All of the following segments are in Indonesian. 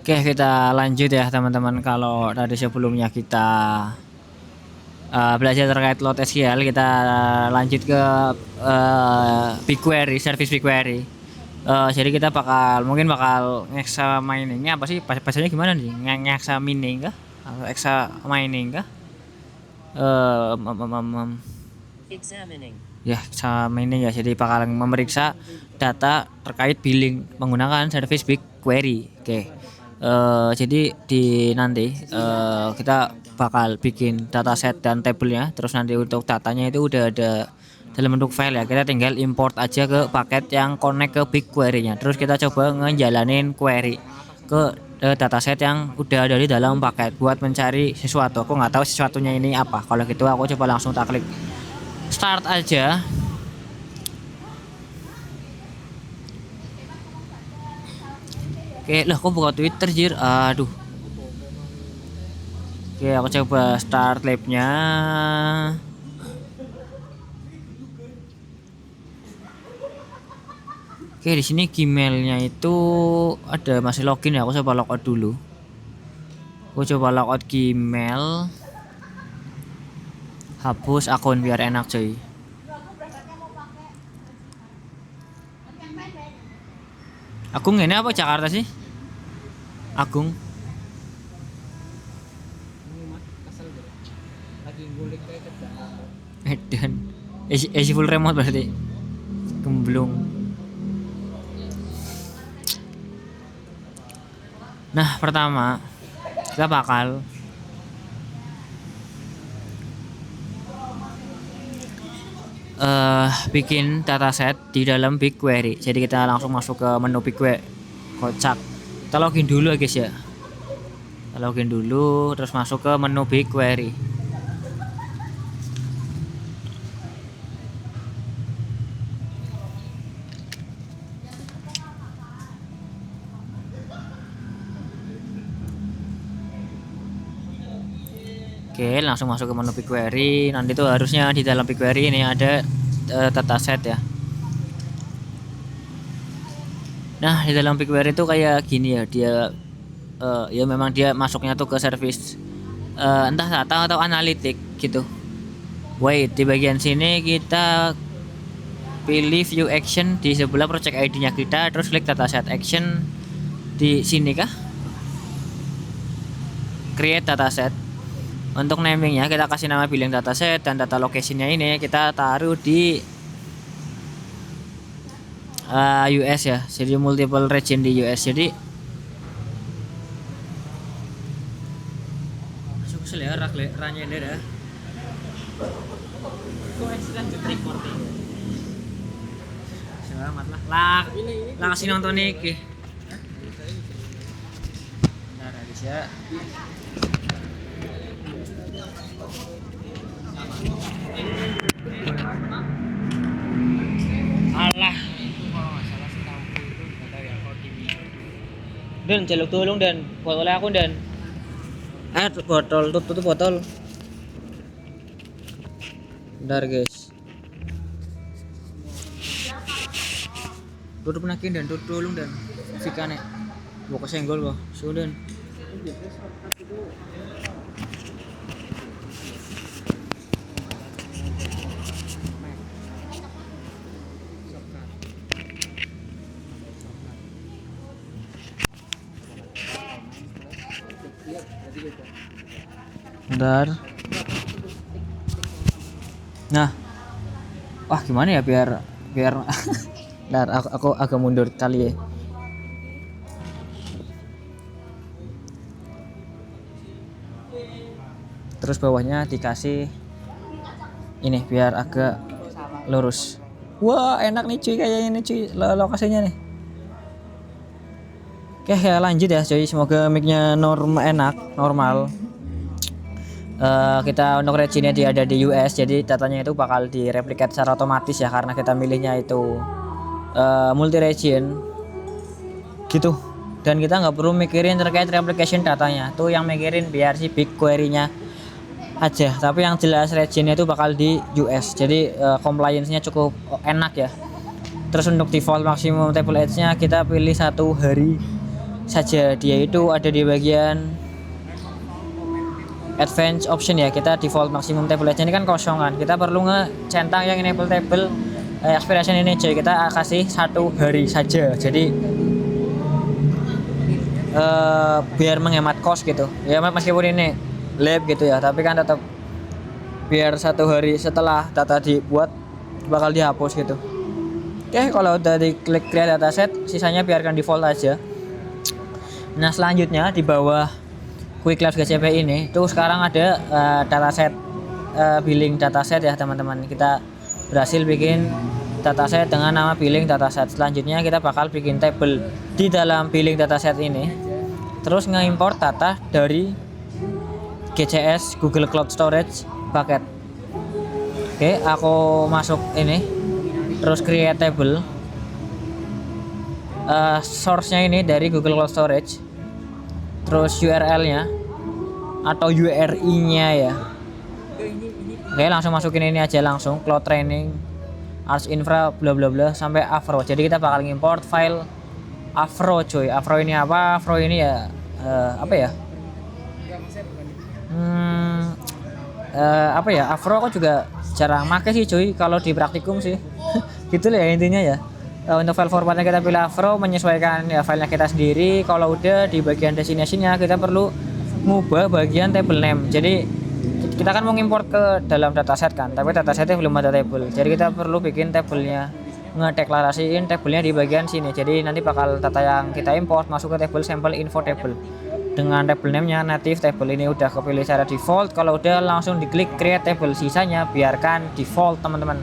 Oke, kita lanjut ya teman-teman. Kalau tadi sebelumnya kita belajar terkait load SQL, kita lanjut ke BigQuery, service BigQuery. Jadi kita mungkin bakal ngeksa miningnya apa sih? Bahasanya gimana nih? Ngeksa mining kah? Atau eksa mining kah? Examining. Ya, eksa mining ya. Jadi bakal memeriksa data terkait billing menggunakan service BigQuery. Oke. Jadi nanti kita bakal bikin dataset dan tabelnya, terus nanti untuk datanya itu udah ada dalam bentuk file ya, kita tinggal import aja ke paket yang connect ke BigQuery-nya, terus kita coba ngejalanin query ke dataset yang udah ada di dalam paket buat mencari sesuatu. Aku nggak tahu sesuatunya ini apa. Kalau gitu aku coba langsung tak klik start aja. Oke, lah kok buka Twitter jir. Aduh. Oke, aku coba start labnya. Oke, di sini Gmailnya itu ada masih login ya. Aku coba logout dulu. Aku coba logout Gmail. Hapus akun biar enak coy. Agung ini apa Jakarta sih? Agung. Dan isi full remote berarti. Gemblung. Nah, pertama kita bakal bikin dataset di dalam BigQuery. Jadi kita langsung masuk ke menu BigQuery. Kocak. Kita login dulu ya guys ya. Kita login dulu terus masuk ke menu BigQuery. Oke, langsung masuk ke menu BigQuery. Nanti tuh harusnya di dalam BigQuery ini ada dataset ya. Nah, di dalam BigQuery itu kayak gini ya, dia ya memang dia masuknya tuh ke service entah data atau analitik gitu. Wait, di bagian sini kita pilih view action di sebelah project ID-nya kita, terus klik dataset action di sini kah? Create dataset. Untuk namingnya kita kasih nama billing dataset, dan data location-nya ini kita taruh di US ya, jadi multiple region di US. Jadi masuk selera ranya deh. Kok lanjut recording. Selamat lah. Lah kasih nonton iki. Nah, bisa. Alah. Dan jaluk tolong dan botolnya aku dan botol tutup botol. Bentar guys. Tutup nakin dan tutup tolong dan fikane. Mau kesenggol kok. Sudah. Bentar. Nah, wah gimana ya biar bentar, aku agak mundur kali ya. Terus bawahnya dikasih ini biar agak lurus. Wah enak nih cuy, kayak ini cuy lokasinya nih. Oke ya lanjut ya cuy, semoga mic-nya normal. Kita untuk regionnya dia ada di US, jadi datanya itu bakal direplicate secara otomatis ya, karena kita milihnya itu multi region gitu, dan kita nggak perlu mikirin terkait replication datanya, tuh yang mikirin biar si BigQuery-nya aja. Tapi yang jelas regionnya itu bakal di US, jadi compliance-nya cukup enak ya. Terus untuk default maksimum table age-nya kita pilih 1 hari saja. Dia itu ada di bagian advanced option ya. Kita default maximum table aja, ini kan kosong kan. Kita perlu ngecentang yang enable table expiration ini aja. Kita kasih 1 hari saja. Jadi biar menghemat cost gitu ya, meskipun ini lab gitu ya, tapi kan tetap biar 1 hari setelah data dibuat bakal dihapus gitu. Oke, kalau udah diklik create dataset, sisanya biarkan default aja. Nah, selanjutnya di bawah Quick Labs GCP ini tuh sekarang ada dataset billing dataset ya teman-teman. Kita berhasil bikin dataset dengan nama billing dataset. Selanjutnya kita bakal bikin table di dalam billing dataset ini, terus nge-import data dari GCS Google Cloud Storage bucket. Oke, aku masuk ini, terus create table. Source-nya ini dari Google Cloud Storage, terus URL-nya atau URI-nya ya. Oke, langsung masukin ini aja, langsung cloud training Ars Infra bla bla bla sampai Avro. Jadi kita bakal import file Avro cuy. Avro ini apa? Avro ini ya apa ya? Apa ya? Avro aku juga jarang make sih cuy kalau di praktikum sih. Gitu lah ya intinya ya. Untuk file formatnya kita pilih Avro, menyesuaikan ya filenya kita sendiri. Kalau udah di bagian destination-nya kita perlu ngubah bagian table name. Jadi kita kan mau import ke dalam dataset kan, tapi datasetnya belum ada table. Jadi kita perlu bikin tablenya, ngedeklarasiin tablenya di bagian sini. Jadi nanti bakal data yang kita import masuk ke table sample info table dengan table name-nya native table. Ini udah kepilih secara default. Kalau udah langsung diklik create table, sisanya biarkan default teman-teman.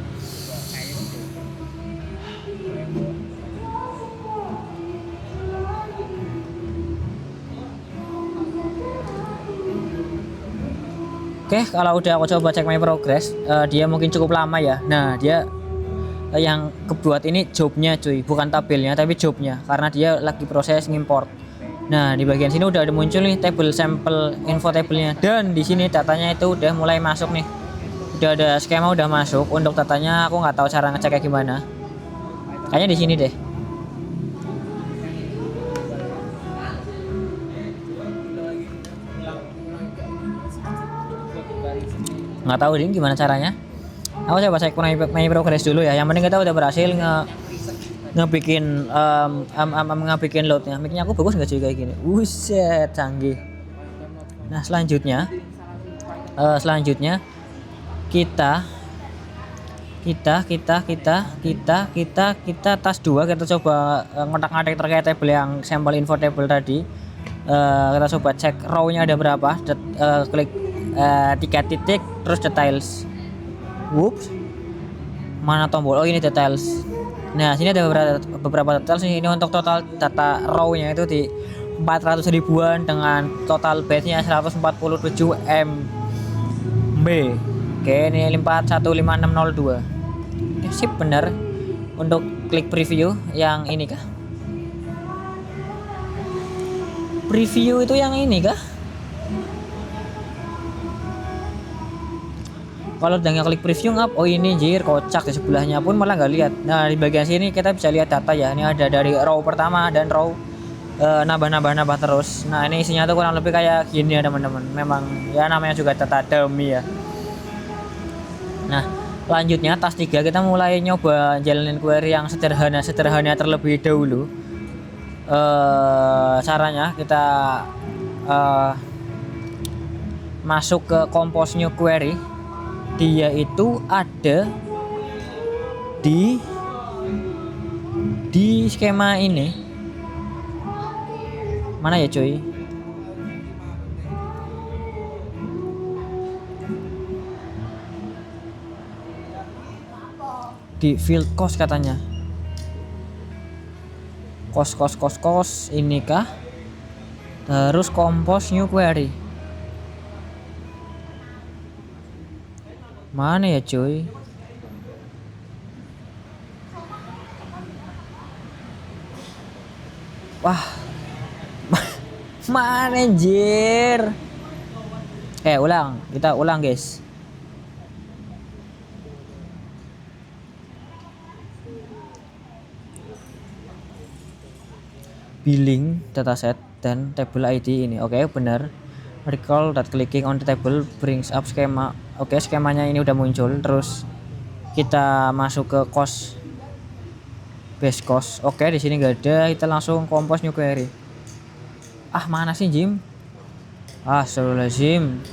Oke, kalau udah aku coba cek my progress, dia mungkin cukup lama ya. Nah, dia yang kebuat ini jobnya cuy, bukan tabelnya tapi jobnya, karena dia lagi proses ngimport. Nah, di bagian sini udah ada muncul nih table sample info tablenya, dan di sini datanya itu udah mulai masuk nih. Udah ada skema udah masuk. Untuk datanya aku nggak tahu cara ngeceknya gimana. Kayaknya di sini deh. Nggak tahu ding gimana caranya. Aku coba cek my progress dulu ya. Yang penting kita udah berhasil ngebikin ngebikin loadnya. Mic-nya aku bagus nggak sih kayak gini? Buset, canggih. Nah, selanjutnya kita task 2 kita coba ngotak-ngatik terkait table yang sampel info table tadi. Kita coba cek row-nya ada berapa. Klik 3 titik terus details. Whoops, mana tombol? Oh, ini details. Nah, sini ada beberapa details. Ini untuk total data row-nya itu di 400 ribuan dengan total byte-nya 147 MB. Oke, ini 415602. Sip, benar. Untuk klik preview yang ini kah? Preview itu yang ini kah? Kalau udah klik preview ngap, oh ini jir kocak, di sebelahnya pun malah nggak lihat. Nah, di bagian sini kita bisa lihat data ya. Ini ada dari row pertama dan row nambah terus. Nah, ini isinya tuh kurang lebih kayak gini ya teman-teman. Memang ya namanya juga data dummy ya. Nah, lanjutnya task 3 kita mulai nyoba jalanin query yang sederhana terlebih dahulu. Caranya kita masuk ke compose new query. Dia itu ada di skema ini. Mana ya cuy? Di field cost katanya. Cost ini kah? Terus compose new query. Mana ya cuy? Wah, mana anjir? Kita ulang guys. billing dataset dan table ID ini. Oke, benar. Recall that clicking on the table brings up skema. Oke, skemanya ini udah muncul. Terus kita masuk ke cost, base cost. Oke, di sini nggak ada. Kita langsung compose new query. Ah, mana sih Jim? Astagfirullahaladzim.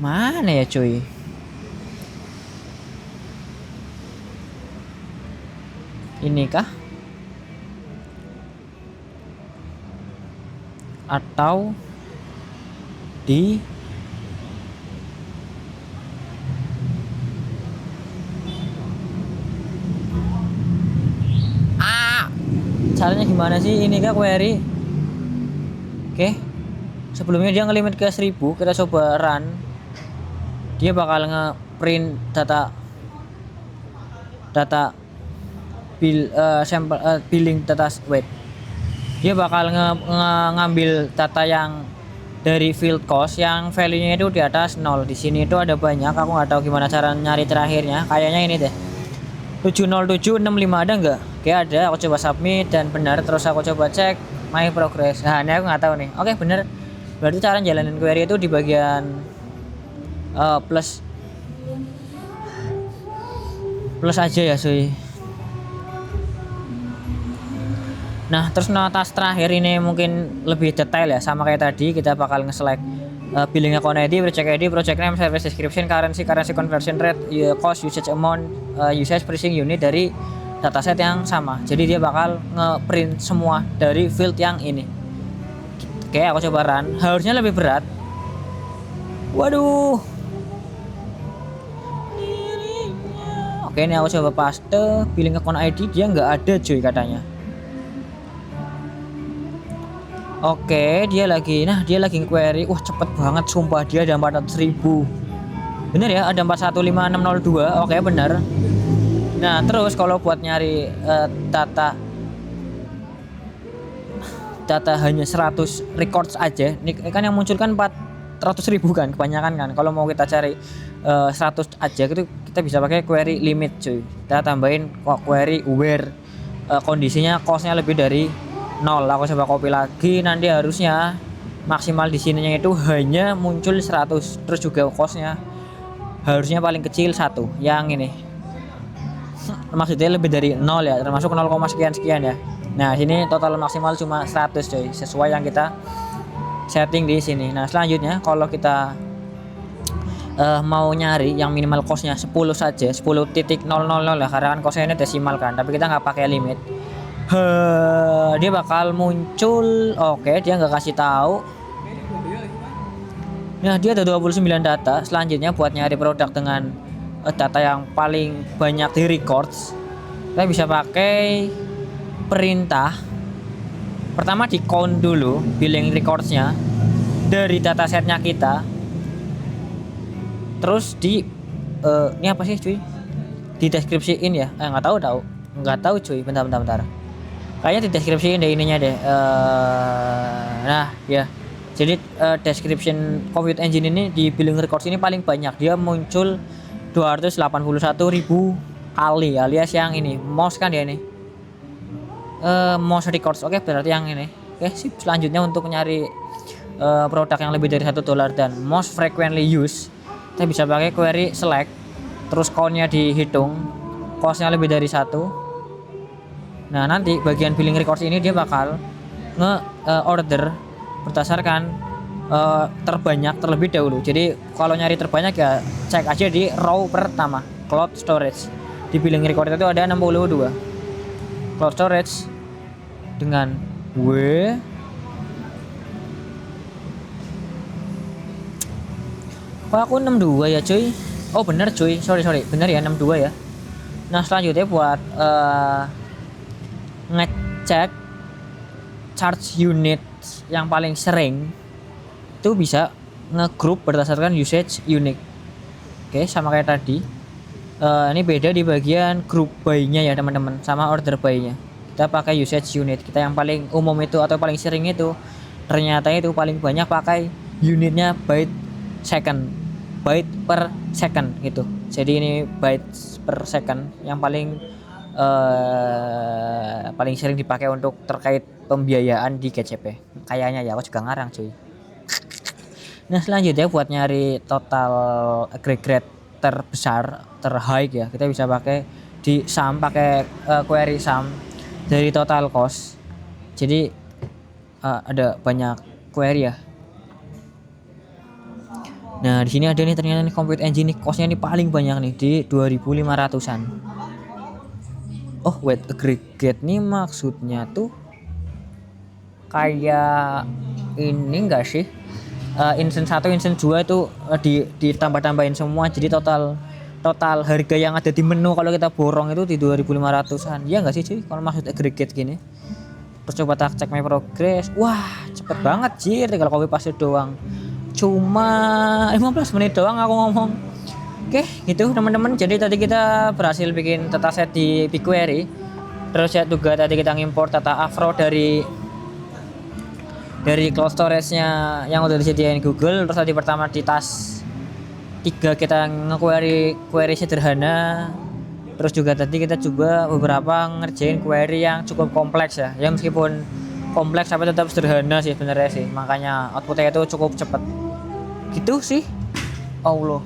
Mana ya cuy? Ini kah? Atau di caranya gimana sih ini kah query? Oke. Sebelumnya dia ngelimit ke 1000, kita coba run. Dia bakal nge-print data bill sampel billing data. Wait. Dia bakal ngambil data yang dari field cost yang value-nya itu di atas 0. Di sini itu ada banyak, aku nggak tahu gimana cara nyari terakhirnya. Kayaknya ini deh. 70765 ada nggak? Oke, ada. Aku coba submit dan benar. Terus aku coba cek my progress. Nah, ini aku nggak tahu nih. Oke, benar. Berarti cara jalanin query itu di bagian plus aja ya cuy. Nah, terus task terakhir ini mungkin lebih detail ya, sama kayak tadi. Kita bakal nge-select billing account ID, project name, service description, currency conversion rate, cost, usage amount, usage pricing unit dari dataset yang sama. Jadi dia bakal nge-print semua dari field yang ini. Oke, aku coba run. Harusnya lebih berat. Waduh. Oke, ini aku coba paste billing account ID, dia nggak ada cuy katanya. Oke, dia lagi query. Wah, cepet banget sumpah, dia ada 400.000. Bener ya, ada 415602. Oke, bener. Nah, terus kalau buat nyari data hanya 100 records aja. Ini kan yang muncul kan 400.000 kan kebanyakan kan. Kalau mau kita cari 100 aja itu kita bisa pakai query limit cuy. Kita tambahin query where kondisinya costnya lebih dari 0. Aku coba copy lagi, nanti harusnya maksimal di sininya itu hanya muncul 100. Terus juga costnya harusnya paling kecil 1. Yang ini maksudnya lebih dari 0 ya, termasuk 0, sekian ya. Nah, sini total maksimal cuma 100 coy, sesuai yang kita setting di sini. Nah, selanjutnya kalau kita mau nyari yang minimal costnya 10 saja, 10.000 lah, karena kan costnya ini desimal kan, tapi kita nggak pakai limit. Dia bakal muncul. Oke, dia nggak kasih tahu. Nah, dia ada 29 data. Selanjutnya buat nyari produk dengan data yang paling banyak di records, kita bisa pakai perintah. Pertama di count dulu billing recordsnya dari datasetnya kita. Terus di ini apa sih cuy? Di deskripsiin ya? Nggak tahu cuy. Bentar. Kayaknya di deskripsiin deh ininya deh. Nah ya. Jadi description Compute Engine ini di billing records ini paling banyak. Dia muncul 281.000 kali, alias yang ini most kan ya ini. Most records. Oke, berarti yang ini. Oke, sip. Selanjutnya untuk nyari produk yang lebih dari $1 dan most frequently used, kita bisa pakai query select. Terus count-nya dihitung, cost-nya lebih dari 1. Nah, nanti bagian billing records ini dia bakal order berdasarkan terbanyak terlebih dahulu. Jadi kalau nyari terbanyak ya cek aja di row pertama, cloud storage. Di billing record itu ada 62. Cloud storage dengan kok aku 62 ya cuy. Oh bener cuy, sorry bener ya 62 ya. Nah, selanjutnya buat ngecek charge unit yang paling sering itu bisa ngegroup berdasarkan usage unit. Oke, sama kayak tadi. Ini beda di bagian group by-nya ya teman-teman, sama order by-nya. Kita pakai usage unit. Kita yang paling umum itu atau paling sering itu ternyata itu paling banyak pakai unitnya byte per second gitu. Jadi ini bytes per second yang paling paling sering dipakai untuk terkait pembiayaan di GCP. Kayaknya ya, aku juga ngarang cuy. Nah selanjutnya buat nyari total aggregate terbesar, terhigh ya, kita bisa pakai di sum, pakai query sum dari total cost. Jadi ada banyak query ya. Nah di sini ada nih ternyata nih Compute Engine nih costnya nih paling banyak nih di 2.500-an. Oh wait, aggregate nih maksudnya tuh kayak ini enggak sih? Instance 1, instance 2 itu ditambah-tambahin semua, jadi total harga yang ada di menu kalau kita borong itu di 2.500-an. Ya enggak sih cuy kalau maksud aggregate gini? Terus coba tak cek my progress. Wah, cepet banget jir, tinggal copy paste doang. Cuma 15 menit doang aku ngomong. Oke, gitu teman-teman. Jadi tadi kita berhasil bikin dataset di BigQuery. Terus ya juga tadi kita ngimport data Avro dari cloud storage-nya yang udah disediain Google. Terus tadi pertama di task 3 kita query sederhana. Terus juga tadi kita juga beberapa ngerjain query yang cukup kompleks ya. Ya meskipun kompleks tapi tetap sederhana sih sebenarnya sih. Makanya outputnya itu cukup cepat. Gitu sih. Allah.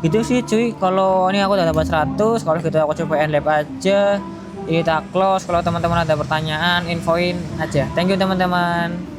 Gitu sih cuy. Kalau ini aku udah dapat 100, kalau gitu aku coba lab aja. Ini tak close. Kalau teman-teman ada pertanyaan, infoin aja. Thank you teman-teman.